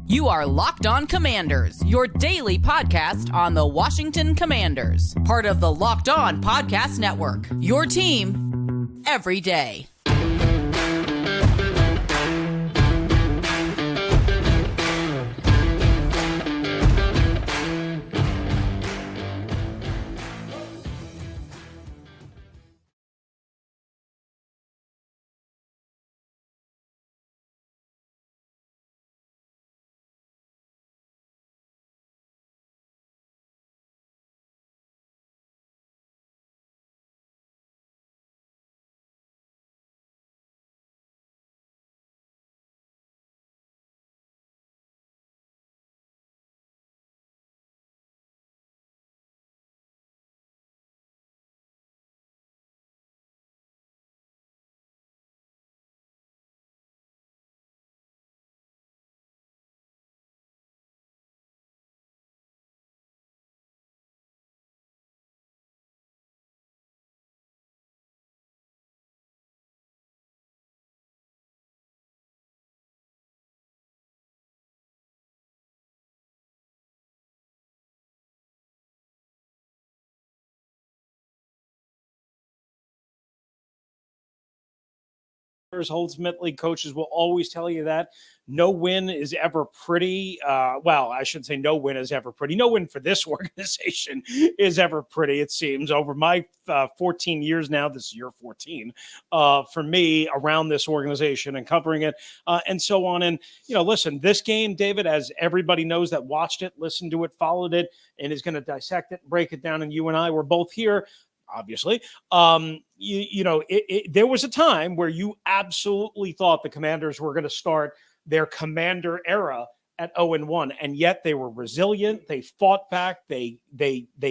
You are Locked On Commanders, your daily podcast on the Washington Commanders. Part of the Locked On Podcast Network, your team every day. Ultimately, coaches will always tell you that no win is ever pretty. Well, I should say no win is ever pretty. No win for this organization is ever pretty, it seems. Over my 14 years now, this is year 14, for me around this organization and covering it and so on. And, you know, listen, this game, David, as everybody knows that watched it, listened to it, followed it, and is going to dissect it, break it down, and you and I were both here, obviously. There was a time where you absolutely thought the Commanders were going to start their Commander era at 0-1, and yet they were resilient. They fought back. They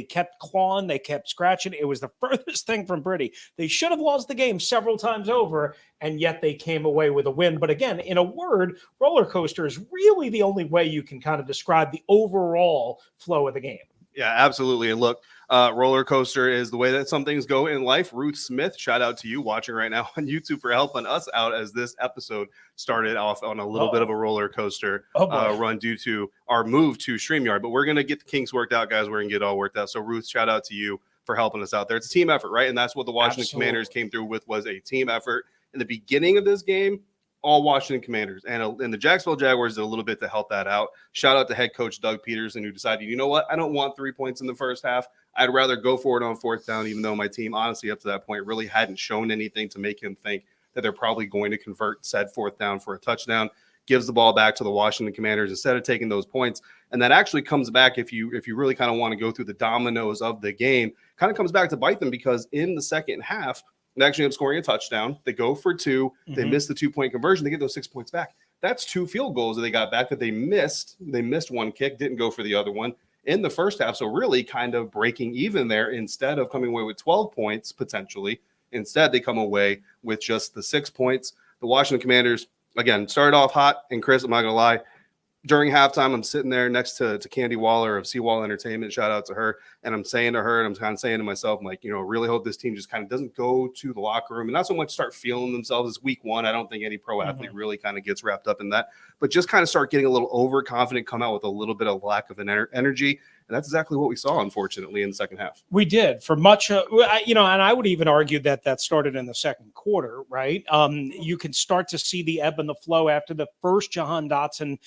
kept clawing. They kept scratching. It was the furthest thing from pretty. They should have lost the game several times over, and yet they came away with a win. But again, in a word, roller coaster is really the only way you can kind of describe the overall flow of the game. Yeah, absolutely. And look, roller coaster is the way that some things go in life. Ruth Smith, shout out to you watching right now on YouTube for helping us out as this episode started off on a little bit of a roller coaster run due to our move to StreamYard. But we're going to get the kinks worked out, guys. We're going to get it all worked out. So Ruth, shout out to you for helping us out there. It's a team effort, right? And that's what the Washington Commanders came through with, was a team effort. In the beginning of this game, all Washington Commanders, and the Jacksonville Jaguars did a little bit to help that out. Shout out to head coach Doug Peterson, who decided, you know what, I don't want 3 points in the first half. I'd rather go for it on fourth down, even though my team, honestly, up to that point, really hadn't shown anything to make him think that they're probably going to convert said fourth down for a touchdown. Gives the ball back to the Washington Commanders instead of taking those points. And that actually comes back, if you really kind of want to go through the dominoes of the game, kind of comes back to bite them, because in the second half, they actually end up scoring a touchdown. They go for two. They miss the 2-point conversion. They get those 6 points back. That's 2 field goals that they got back that they missed. They missed one kick, didn't go for the other one in the first half. So really kind of breaking even there. Instead of coming away with 12 points potentially, instead they come away with just the 6 points. The Washington Commanders, again, started off hot. And Chris, I'm not going to lie, during halftime, I'm sitting there next to Candy Waller of Seawall Entertainment. Shout out to her. And I'm saying to her, and I'm kind of saying to myself, I'm like, really hope this team just kind of doesn't go to the locker room and not so much start feeling themselves. It's week one. I don't think any pro athlete really kind of gets wrapped up in that, but just kind of start getting a little overconfident, come out with a little bit of lack of energy. And that's exactly what we saw, unfortunately, in the second half. We did for much, and I would even argue that started in the second quarter, right? You can start to see the ebb and the flow after the first Jahan Dotson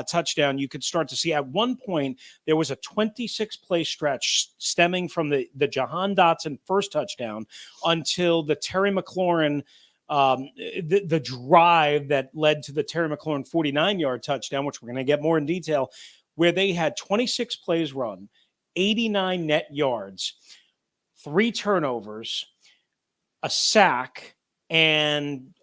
touchdown. You could start to see at one point there was a 26-play stretch stemming from the Jahan Dotson first touchdown until the Terry McLaurin the drive that led to the Terry McLaurin 49-yard touchdown, which we're going to get more in detail, where they had 26 plays run, 89 net yards, 3 turnovers, a sack, and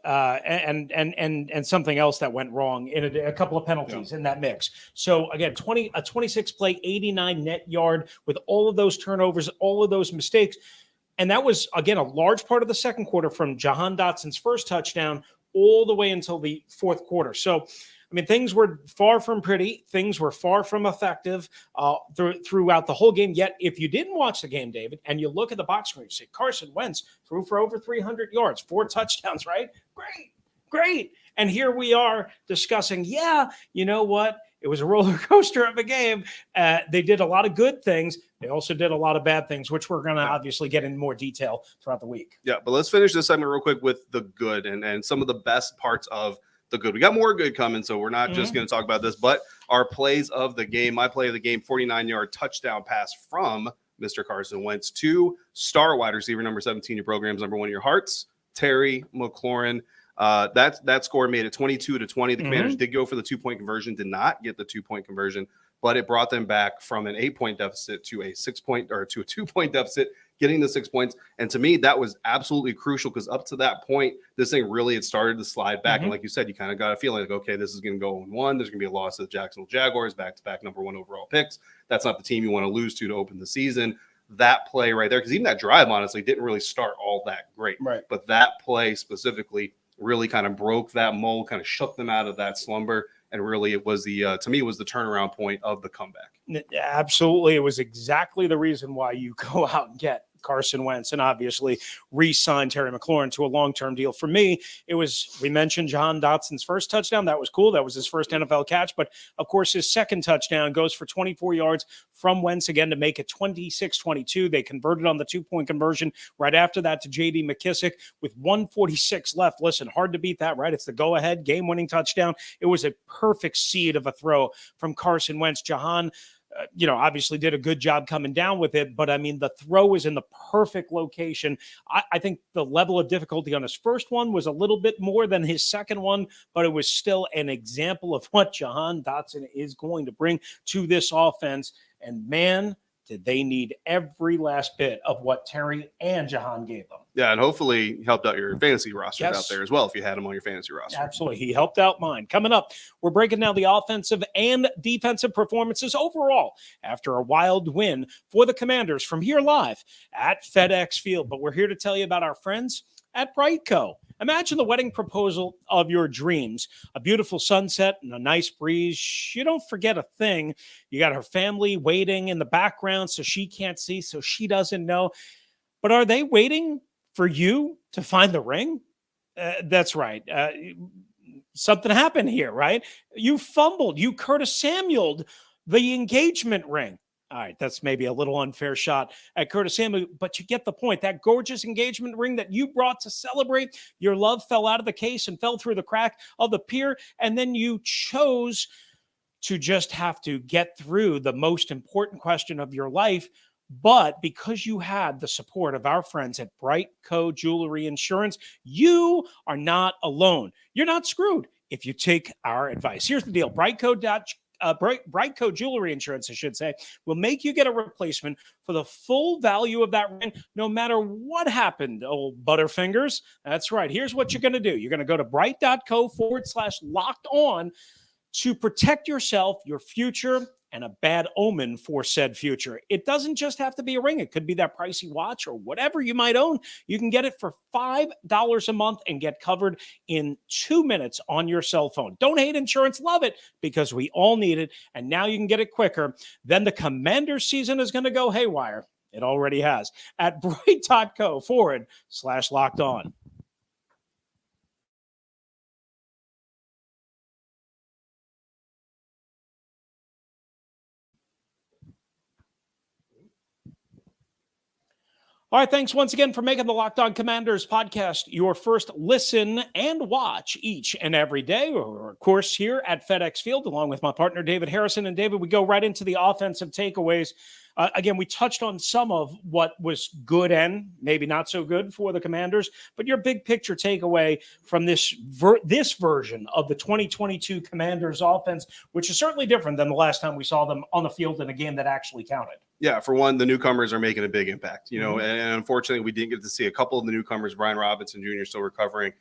something else that went wrong in a couple of penalties in that mix. So again, 26 play, 89 net yard with all of those turnovers, all of those mistakes. And that was, again, a large part of the second quarter from Jahan Dotson's first touchdown all the way until the fourth quarter. So, I mean, things were far from pretty. Things were far from effective throughout the whole game. Yet, if you didn't watch the game, David, and you look at the box score, you say Carson Wentz threw for over 300 yards, 4 touchdowns, right? Great. And here we are discussing, you know what? It was a roller coaster of a game. They did a lot of good things. They also did a lot of bad things, which we're going to obviously get in more detail throughout the week. Yeah, but let's finish this segment real quick with the good and some of the best parts of the good. We got more good coming, so we're not just going to talk about this, but our plays of the game. My play of the game, 49-yard touchdown pass from Mr. Carson Wentz to star wide receiver number 17, your program's number 1 of your hearts, Terry McLaurin. That score made it 22-20. The Commanders did go for the 2-point conversion, did not get the 2-point conversion, but it brought them back from an 8-point deficit to a 2-point deficit, getting the 6 points. And to me, that was absolutely crucial because up to that point, this thing really had started to slide back. And like you said, you kind of got a feeling like, okay, this is going to go 1-1. There's going to be a loss to the Jacksonville Jaguars, back-to-back number 1 overall picks. That's not the team you want to lose to open the season. That play right there, because even that drive, honestly, didn't really start all that great. Right. But that play specifically really kind of broke that mold, kind of shook them out of that slumber. And really, it was to me, it was the turnaround point of the comeback. Absolutely. It was exactly the reason why you go out and get Carson Wentz and obviously re-signed Terry McLaurin to a long-term deal. For me, it was, we mentioned Jahan Dotson's first touchdown. That was cool. That was his first NFL catch. But of course, his second touchdown goes for 24 yards from Wentz again to make it 26-22. They converted on the 2-point conversion right after that to J.D. McKissick with 1:46 left. Listen, hard to beat that, right? It's the go-ahead game-winning touchdown. It was a perfect seed of a throw from Carson Wentz. Jahan obviously did a good job coming down with it, but I mean, the throw was in the perfect location. I think the level of difficulty on his first one was a little bit more than his second one, but it was still an example of what Jahan Dotson is going to bring to this offense. And man, did they need every last bit of what Terry and Jahan gave them. Yeah, and hopefully he helped out your fantasy rosters out there as well if you had him on your fantasy roster. Absolutely. He helped out mine. Coming up, we're breaking down the offensive and defensive performances overall after a wild win for the Commanders from here live at FedEx Field. But we're here to tell you about our friends at Brightco. Imagine the wedding proposal of your dreams, a beautiful sunset and a nice breeze. You don't forget a thing. You got her family waiting in the background so she can't see, so she doesn't know. But are they waiting for you to find the ring? That's right. Something happened here, right? You fumbled. You Curtis Samuel'd the engagement ring. All right, that's maybe a little unfair shot at Curtis Samuel, but you get the point. That gorgeous engagement ring that you brought to celebrate your love fell out of the case and fell through the crack of the pier, and then you chose to just have to get through the most important question of your life. But because you had the support of our friends at Brightco Jewelry Insurance, you are not alone. You're not screwed if you take our advice. Here's the deal. Brightco Jewelry Insurance, I should say, will make you get a replacement for the full value of that ring, no matter what happened, old Butterfingers. That's right. Here's what you're going to do. You're going to go to bright.co/locked on to protect yourself, your future, and a bad omen for said future. It doesn't just have to be a ring. It could be that pricey watch or whatever you might own. You can get it for $5 a month and get covered in 2 minutes on your cell phone. Don't hate insurance, love it, because we all need it. And now you can get it quicker. Then the Commander season is going to go haywire. It already has at bright.co/locked on. All right, thanks once again for making the Locked On Commanders podcast your first listen and watch each and every day. We're, of course, here at FedEx Field, along with my partner, David Harrison. And David, we go right into the offensive takeaways. Again, we touched on some of what was good and maybe not so good for the Commanders, but your big picture takeaway from this version of the 2022 Commanders offense, which is certainly different than the last time we saw them on the field in a game that actually counted. Yeah, for one, the newcomers are making a big impact, and unfortunately we didn't get to see a couple of the newcomers. Brian Robinson Jr. still recovering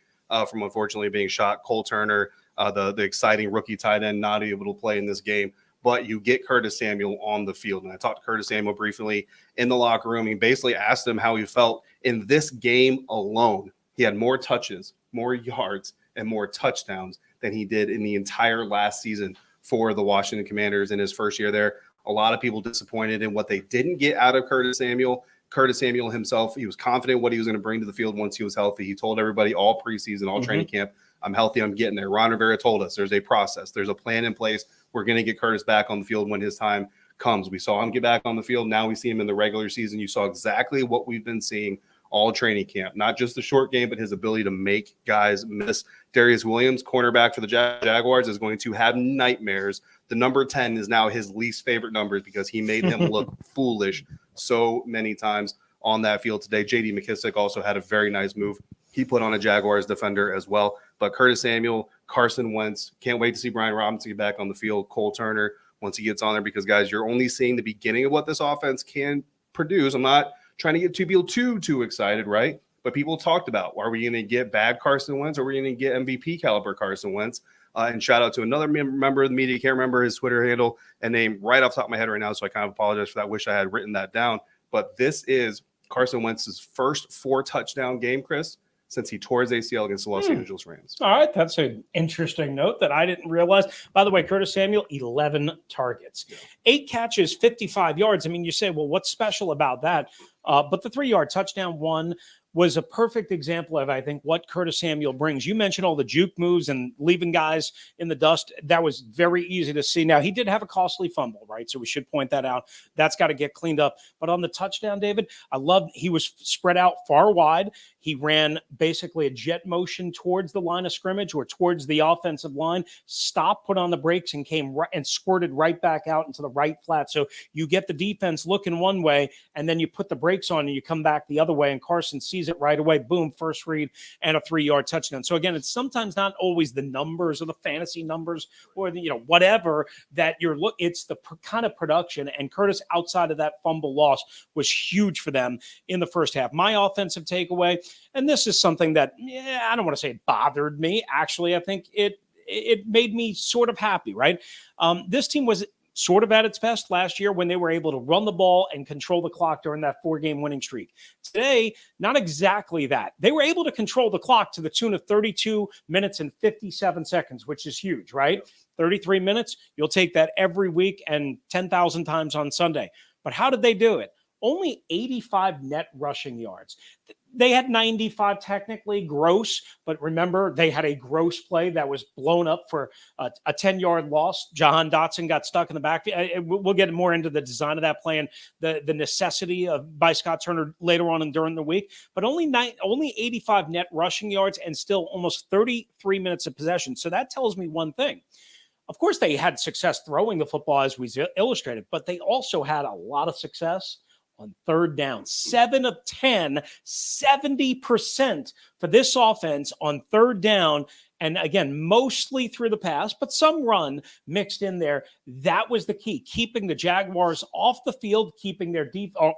from unfortunately being shot. Cole Turner, the exciting rookie tight end, not able to play in this game. But you get Curtis Samuel on the field. And I talked to Curtis Samuel briefly in the locker room. He basically asked him how he felt in this game alone. He had more touches, more yards, and more touchdowns than he did in the entire last season for the Washington Commanders in his first year there. A lot of people disappointed in what they didn't get out of Curtis Samuel. Curtis Samuel himself, he was confident what he was going to bring to the field once he was healthy. He told everybody all preseason, all training camp, I'm healthy, I'm getting there. Ron Rivera told us there's a process, there's a plan in place. we're going to get Curtis back on the field when his time comes. We saw him get back on the field. Now we see him in the regular season. You saw exactly what we've been seeing all training camp, not just the short game, but his ability to make guys miss. Darius Williams, cornerback for the Jaguars, is going to have nightmares. The number 10 is now his least favorite number because he made him look foolish so many times on that field today. J.D. McKissick also had a very nice move. He put on a Jaguars defender as well. But Curtis Samuel, Carson Wentz, can't wait to see Brian Robinson get back on the field. Cole Turner, once he gets on there, because, guys, you're only seeing the beginning of what this offense can produce. I'm not trying to get people too excited, right? But people talked about, are we going to get bad Carson Wentz, or are we going to get MVP caliber Carson Wentz? And shout out to another member of the media. Can't remember his Twitter handle and name right off the top of my head right now, so I kind of apologize for that. Wish I had written that down. But this is Carson Wentz's first 4-touchdown game, Chris, since he tore his ACL against the Los Angeles Rams. All right, that's an interesting note that I didn't realize. By the way, Curtis Samuel, 11 targets, 8 catches, 55 yards. I mean, you say, well, what's special about that? But the 3-yard touchdown one was a perfect example of, I think, what Curtis Samuel brings. You mentioned all the juke moves and leaving guys in the dust. That was very easy to see. Now, he did have a costly fumble, right? So we should point that out. That's got to get cleaned up. But on the touchdown, David, I loved he was spread out far wide. He ran basically a jet motion towards the line of scrimmage or towards the offensive line, stopped, put on the brakes, and came right and squirted right back out into the right flat. So you get the defense looking one way, and then you put the brakes on and you come back the other way, and Carson sees it right away. Boom, first read and a 3-yard touchdown. So again, it's sometimes not always the numbers or the fantasy numbers or the, whatever that it's the kind of production. And Curtis, outside of that fumble loss, was huge for them in the first half. My offensive takeaway, and this is something that I don't want to say it bothered me. Actually, I think it made me sort of happy, right? This team was sort of at its best last year when they were able to run the ball and control the clock during that 4-game winning streak. Today, not exactly that. They were able to control the clock to the tune of 32 minutes and 57 seconds, which is huge, right? 33 minutes, you'll take that every week and 10,000 times on Sunday. But how did they do it? Only 85 net rushing yards. They had 95 technically gross, but remember, they had a gross play that was blown up for a 10-yard loss. Jahan Dotson got stuck in the backfield. We'll get more into the design of that play and the necessity by Scott Turner later on and during the week. But only 85 net rushing yards and still almost 33 minutes of possession. So that tells me one thing. Of course, they had success throwing the football, as we illustrated, but they also had a lot of success on third down. 7 of 10, 70% for this offense on third down. And again, mostly through the pass, but some run mixed in there. That was the key, keeping the Jaguars off the field, keeping their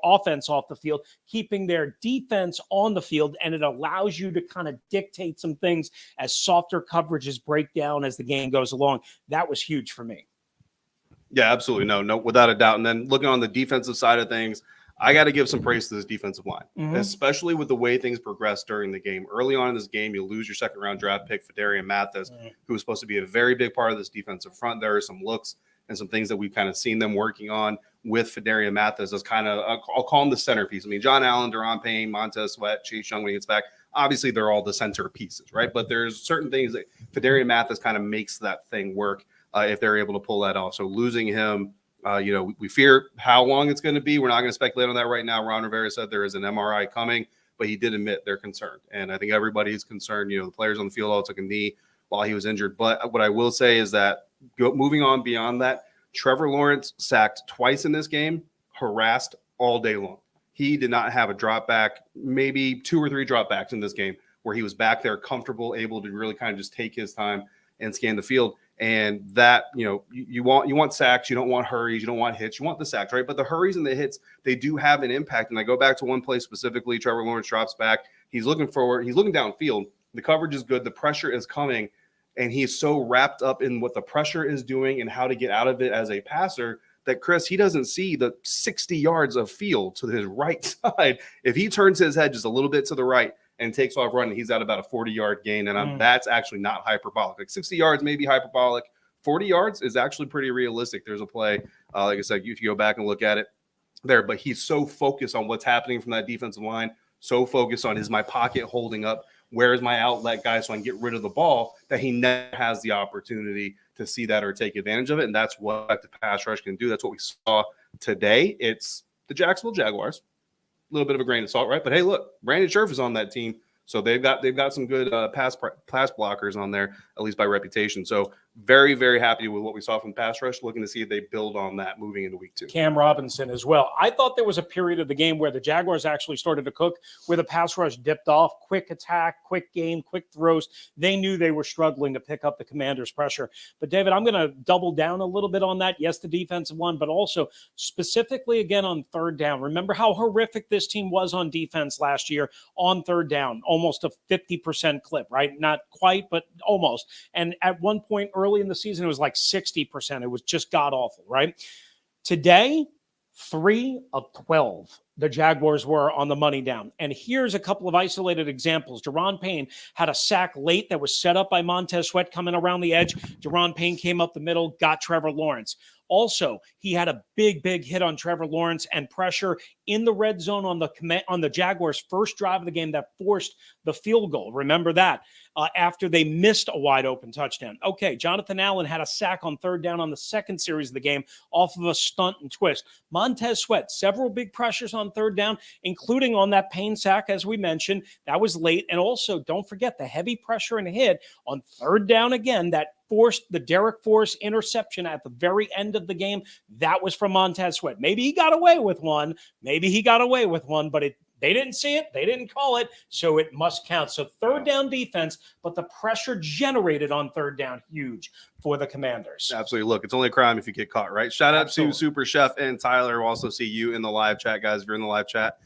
offense off the field, keeping their defense on the field. And it allows you to kind of dictate some things as softer coverages break down as the game goes along. That was huge for me. Yeah, absolutely. No, without a doubt. And then looking on the defensive side of things, I got to give some praise to this defensive line, especially with the way things progressed during the game. Early on in this game, you lose your second-round draft pick, Fedarian Mathis, who was supposed to be a very big part of this defensive front. There are some looks and some things that we've kind of seen them working on with Fedarian Mathis as kind of, I'll call him the centerpiece. I mean, John Allen, Deron Payne, Montez Sweat, Chase Young when he gets back, obviously they're all the center pieces, right? But there's certain things that Fedarian Mathis kind of makes that thing work if they're able to pull that off. So losing him, we fear how long it's going to be. We're not going to speculate on that right now. Ron Rivera said there is an MRI coming, but he did admit they're concerned. And I think everybody's concerned. The players on the field all took a knee while he was injured. But what I will say is that moving on beyond that, Trevor Lawrence sacked twice in this game, harassed all day long. He did not have a drop back, maybe 2 or 3 drop backs in this game where he was back there comfortable, able to really kind of just take his time and scan the field. And that, you want sacks, you don't want hurries, you don't want hits, you want the sacks, right? But the hurries and the hits, they do have an impact. And I go back to one play specifically, Trevor Lawrence drops back. He's looking forward. He's looking downfield. The coverage is good. The pressure is coming. And he's so wrapped up in what the pressure is doing and how to get out of it as a passer that, Chris, he doesn't see the 60 yards of field to his right side. If he turns his head just a little bit to the right and takes off running, he's at about a 40-yard gain. And that's actually not hyperbolic. Like 60 yards may be hyperbolic. 40 yards is actually pretty realistic. There's a play, like I said, you can go back and look at it there. But he's so focused on what's happening from that defensive line, so focused on, is my pocket holding up where is my outlet guy so I can get rid of the ball, that he never has the opportunity to see that or take advantage of it. And that's what the pass rush can do. That's what we saw today. It's the Jacksonville Jaguars. A little bit of a grain of salt, right? But hey, look, Brandon Scherf is on that team. So they've got some good pass blockers on there, at least by reputation. So very, very happy with what we saw from pass rush, looking to see if they build on that moving into week 2. Cam Robinson as well. I thought there was a period of the game where the Jaguars actually started to cook, where the pass rush dipped off, quick attack, quick game, quick throws. They knew they were struggling to pick up the Commanders' pressure. But, David, I'm going to double down a little bit on that. Yes, the defensive one, but also specifically again on third down. Remember how horrific this team was on defense last year on third down, almost a 50% clip, right? Not quite, but almost. And at one point early in the season, it was like 60%. It was just god-awful, right? Today, 3 of 12 the Jaguars were on the money down. And here's a couple of isolated examples. Daron Payne had a sack late that was set up by Montez Sweat coming around the edge. Daron Payne came up the middle, got Trevor Lawrence. Also, he had a big hit on Trevor Lawrence and pressure in the red zone on the Jaguars' first drive of the game that forced the field goal. Remember that after they missed a wide open touchdown. Okay, Jonathan Allen had a sack on third down on the second series of the game off of a stunt and twist. Montez Sweat, several big pressures on third down, including on that Payne sack, as we mentioned. That was late. And also, don't forget the heavy pressure and hit on third down again that forced the Derek Forrest interception at the very end of the game. That was from Montez Sweat. Maybe he got away with one. But they didn't see it. They didn't call it. So it must count. So third down defense, but the pressure generated on third down, huge for the Commanders. Absolutely. Look, it's only a crime if you get caught, right? Shout out to Super Chef and Tyler. We'll also see you in the live chat, guys. If you're in the live chat,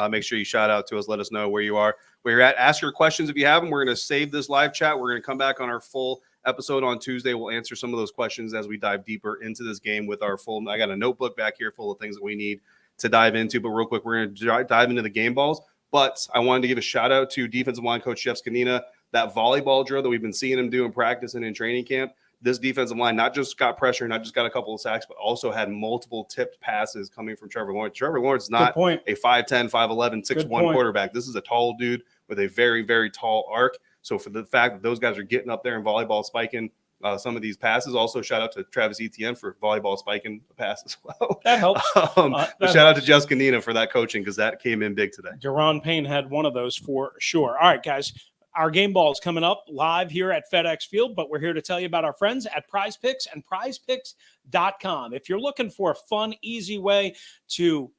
make sure you shout out to us. Let us know where you are, where you're at. Ask your questions if you have them. We're going to save this live chat. We're going to come back on our full episode on Tuesday. We'll answer some of those questions as we dive deeper into this game with our full. I got a notebook back here full of things that we need to dive into. But real quick, we're going to dive into the game balls. But I wanted to give a shout out to defensive line coach Jeff Scanina. That volleyball drill that we've been seeing him do in practice and in training camp. This defensive line not just got pressure, not just got a couple of sacks, but also had multiple tipped passes coming from Trevor Lawrence. Trevor Lawrence is not a 5'10", 5'11", 6'1" quarterback. This is a tall dude with a very, very tall arc. So for the fact that those guys are getting up there and volleyball spiking some of these passes, also shout out to Travis Etienne for volleyball spiking a pass as well. That helps. Shout out to Jessica Nina for that coaching because that came in big today. Daron Payne had one of those for sure. All right, guys. Our game ball is coming up live here at FedEx Field, but we're here to tell you about our friends at Prize Picks and prizepicks.com. If you're looking for a fun, easy way to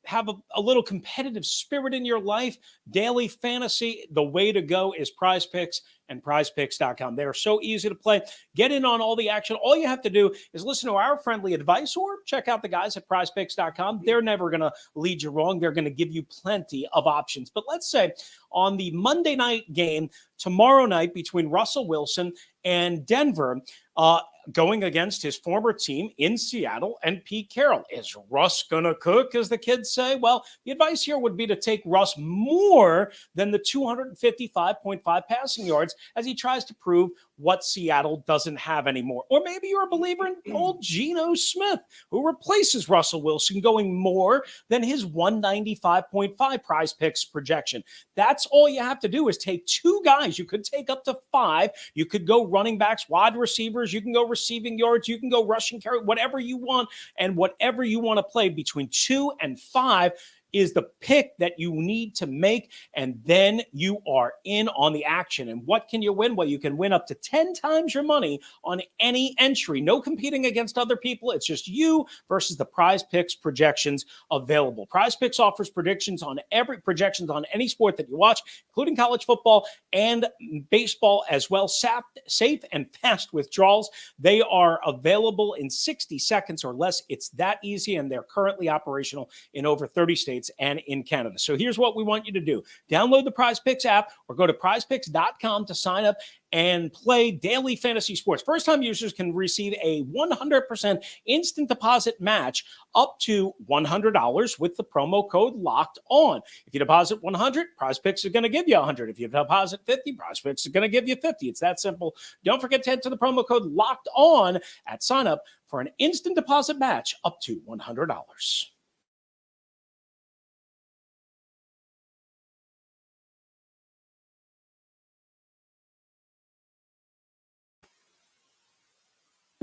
have a little competitive spirit in your life, daily fantasy, the way to go is Prize Picks and prizepicks.com. They are so easy to play. Get in on all the action. All you have to do is listen to our friendly advice or check out the guys at prizepicks.com. They're never going to lead you wrong. They're going to give you plenty of options. But let's say on the Monday night game tomorrow night between Russell Wilson and Denver, going against his former team in Seattle and Pete Carroll. Is Russ going to cook, as the kids say? Well, the advice here would be to take Russ more than the 255.5 passing yards as he tries to prove what Seattle doesn't have anymore. Or maybe you're a believer in old Geno Smith, who replaces Russell Wilson, going more than his 195.5 Prize Picks projection. That's all you have to do is take two guys. You could take up to 5. You could go running backs, wide receivers. You can go receiving yards. You can go rushing carry, whatever you want. And whatever you want to play between 2 and 5 is the pick that you need to make, and then you are in on the action. And what can you win? Well, you can win up to 10 times your money on any entry. No competing against other people. It's just you versus the Prize Picks projections available. Prize Picks offers projections on any sport that you watch, including college football and baseball as well. Safe and fast withdrawals. They are available in 60 seconds or less. It's that easy, and they're currently operational in over 30 states and in Canada. So here's what we want you to do. Download the Prize Picks app or go to prizepicks.com to sign up and play daily fantasy sports. First-time users can receive a 100% instant deposit match up to $100 with the promo code Locked On. If you deposit $100, Prize Picks is going to give you $100. If you deposit $50, Prize Picks is going to give you $50. It's that simple. Don't forget to enter the promo code Locked On at sign up for an instant deposit match up to $100.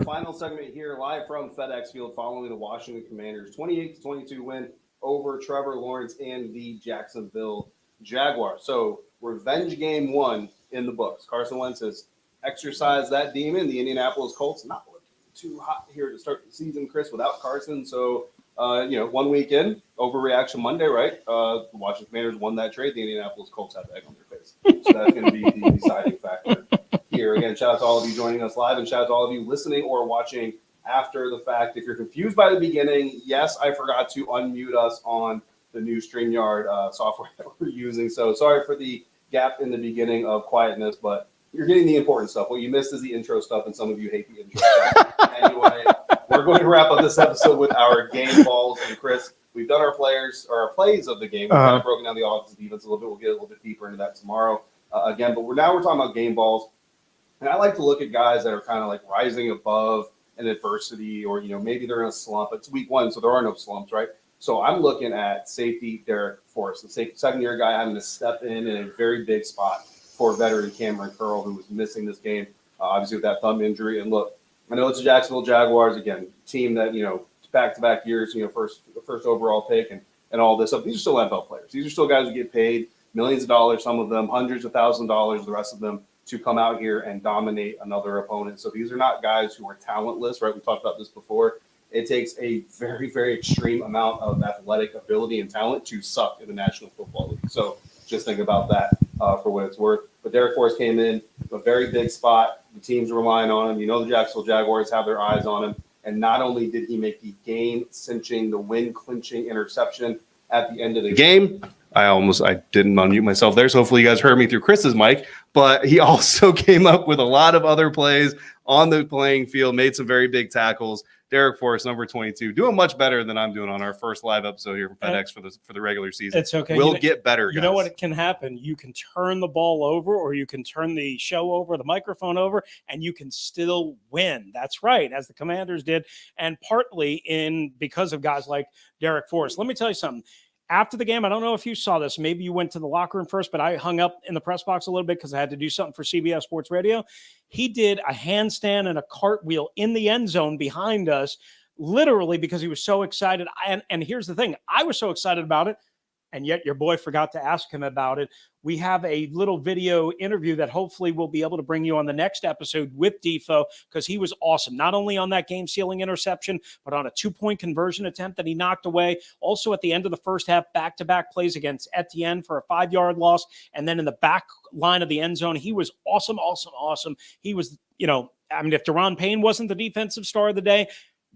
Final segment here, live from FedEx Field, following the Washington Commanders' 28-22 win over Trevor Lawrence and the Jacksonville Jaguars. So, revenge game 1 in the books. Carson Wentz has exercised that demon. The Indianapolis Colts not looking too hot here to start the season, Chris, without Carson. So, 1 week in, overreaction Monday, right? The Washington Commanders won that trade. The Indianapolis Colts have egg on their face. So that's going to be the deciding factor here. Again, shout out to all of you joining us live, and shout out to all of you listening or watching after the fact. If you're confused by the beginning, yes, I forgot to unmute us on the new StreamYard software that we're using. So sorry for the gap in the beginning of quietness, but you're getting the important stuff. What you missed is the intro stuff, and some of you hate the intro stuff. Anyway, we're going to wrap up this episode with our game balls. And Chris, we've done our plays of the game. We've kind of broken down the offense defense a little bit. We'll get a little bit deeper into that tomorrow again. But we're talking about game balls. And I like to look at guys that are kind of like rising above an adversity, or, maybe they're in a slump. It's week 1, so there are no slumps, right? So I'm looking at safety Derek Forrest, the second-year guy having to step in a very big spot for veteran Cameron Curl, who was missing this game, obviously with that thumb injury. And look, I know it's the Jacksonville Jaguars, again, team that, back-to-back years, first overall pick and all this stuff. These are still NFL players. These are still guys who get paid millions of dollars, some of them hundreds of thousands of dollars, the rest of them, to come out here and dominate another opponent. So these are not guys who are talentless, right? We talked about this before. It takes a very, very extreme amount of athletic ability and talent to suck in the National Football League. So just think about that for what it's worth. But Derek Forrest came in a very big spot. The team's relying on him. The Jacksonville Jaguars have their eyes on him. And not only did he make the game-cinching, the win-clinching interception at the end of the game, I didn't unmute myself there, so hopefully you guys heard me through Chris's mic, but he also came up with a lot of other plays on the playing field, made some very big tackles. Derek Forrest, number 22, doing much better than I'm doing on our first live episode here from FedEx for the regular season. It's okay. We'll get better, guys. You know what can happen? You can turn the ball over, or you can turn the show over, the microphone over, and you can still win. That's right, as the Commanders did, and partly because of guys like Derek Forrest. Let me tell you something. After the game, I don't know if you saw this. Maybe you went to the locker room first, but I hung up in the press box a little bit because I had to do something for CBS Sports Radio. He did a handstand and a cartwheel in the end zone behind us, literally because he was so excited. And here's the thing. I was so excited about it, and yet your boy forgot to ask him about it. We have a little video interview that hopefully we'll be able to bring you on the next episode with Defo, because he was awesome. Not only on that game-sealing interception, but on a 2-point conversion attempt that he knocked away. Also at the end of the first half, back-to-back plays against Etienne for a 5-yard loss. And then in the back line of the end zone, he was awesome. He was, if Deron Payne wasn't the defensive star of the day,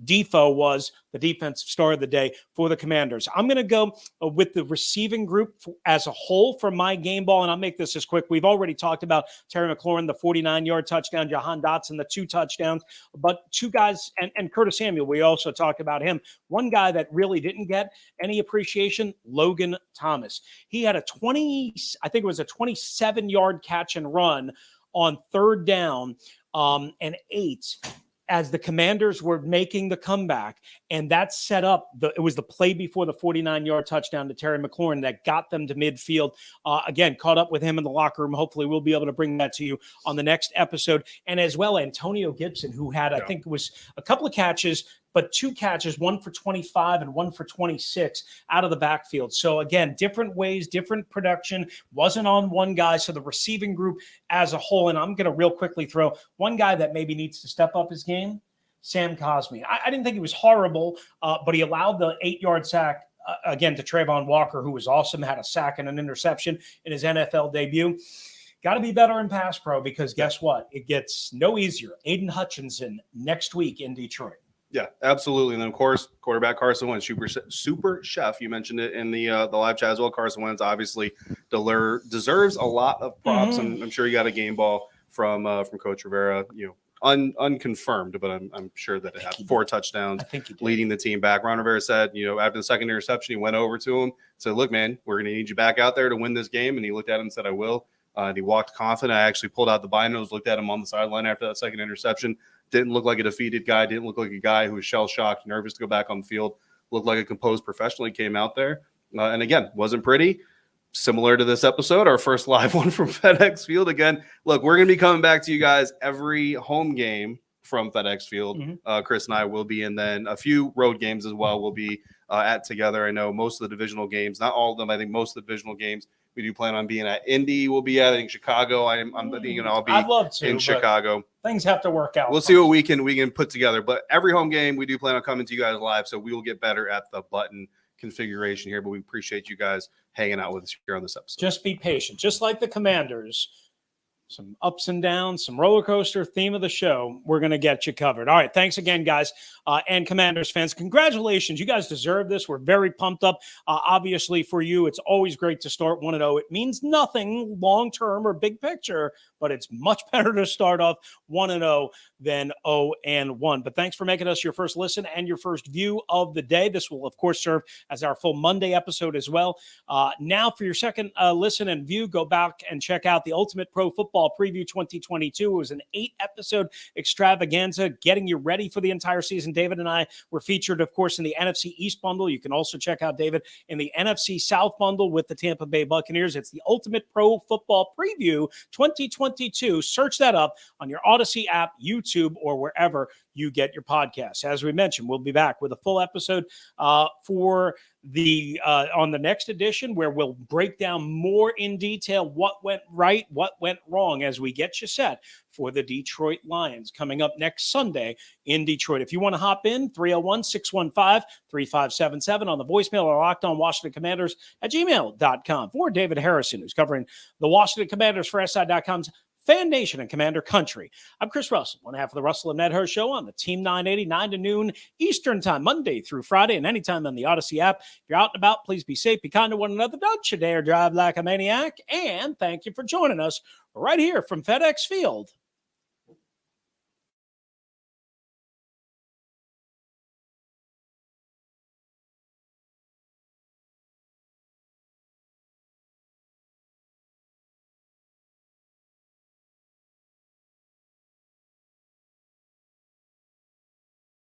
Defo was the defensive star of the day for the Commanders. I'm going to go with the receiving group as a whole for my game ball, and I'll make this as quick. We've already talked about Terry McLaurin, the 49-yard touchdown, Jahan Dotson, the 2 touchdowns, but 2 guys, and Curtis Samuel, we also talked about him. One guy that really didn't get any appreciation, Logan Thomas. He had a 27-yard catch and run on 3rd down and 8. As the Commanders were making the comeback, and that set up it was the play before the 49-yard touchdown to Terry McLaurin that got them to midfield. Again, caught up with him in the locker room. Hopefully we'll be able to bring that to you on the next episode. And as well, Antonio Gibson, who had, I think it was a couple of catches, but 2 catches, 1 for 25 and 1 for 26 out of the backfield. So again, different ways, different production, wasn't on one guy. So the receiving group as a whole, and I'm going to real quickly throw one guy that maybe needs to step up his game, Sam Cosby. I didn't think he was horrible, but he allowed the 8-yard sack again to Trayvon Walker, who was awesome, had a sack and an interception in his NFL debut. Got to be better in pass pro, because guess what? It gets no easier. Aiden Hutchinson next week in Detroit. Yeah, absolutely. And then, of course, quarterback Carson Wentz, super chef. You mentioned it in the live chat as well. Carson Wentz obviously deserves a lot of props, and I'm sure you got a game ball from Coach Rivera. Unconfirmed, but I'm sure that it had 4 touchdowns, leading the team back. Ron Rivera said, after the second interception, he went over to him, said, "Look, man, we're going to need you back out there to win this game." And he looked at him and said, "I will." And he walked confident. I actually pulled out the binos, looked at him on the sideline after that second interception. Didn't look like a defeated guy. Didn't look like a guy who was shell-shocked, nervous to go back on the field. Looked like a composed professional. He came out there. And again, wasn't pretty. Similar to this episode, our first live one from FedEx Field. Again, look, we're going to be coming back to you guys every home game from FedEx Field. Mm-hmm. Chris and I will be, and then a few road games as well will be at together. I know most of the divisional games, not all of them. I think most of the divisional games we do plan on being at. Indy will be at. I think Chicago. I'm thinking I'll be I'd love to, in Chicago. Things have to work out. We'll see what we can put together. But every home game, we do plan on coming to you guys live, so we will get better at the button configuration here. But we appreciate you guys hanging out with us here on this episode. Just be patient. Just like the Commanders, some ups and downs, some roller coaster, theme of the show. We're going to get you covered. All right. Thanks again, guys, and Commanders fans. Congratulations. You guys deserve this. We're very pumped up. Obviously, for you, it's always great to start 1-0. It means nothing long-term or big picture, but it's much better to start off 1-0 than 0-1. But thanks for making us your first listen and your first view of the day. This will, of course, serve as our full Monday episode as well. Now, for your second listen and view, go back and check out the Ultimate Pro Football Preview 2022. It was an 8-episode extravaganza getting you ready for the entire season. David and I were featured, of course, in the NFC East bundle. You can also check out David in the NFC South bundle with the Tampa Bay Buccaneers. It's the Ultimate Pro Football Preview 2022. Search that up on your Audacy app, YouTube, or wherever you get your podcasts. As we mentioned, we'll be back with a full episode for the on the next edition, where we'll break down more in detail what went right, what went wrong, as we get you set for the Detroit Lions coming up next Sunday in Detroit. If you want to hop in, 301-615-3577 on the voicemail, or locked on Washington Commanders at gmail.com. For David Harrison, who's covering the Washington Commanders for SI.com's Fan Nation and Commander Country. I'm Chris Russell, one half of the Russell and Medhurst Show on the Team 980, 9 to noon Eastern Time, Monday through Friday, and anytime on the Audacy app. If you're out and about, please be safe, be kind to one another, don't you dare drive like a maniac, and thank you for joining us right here from FedEx Field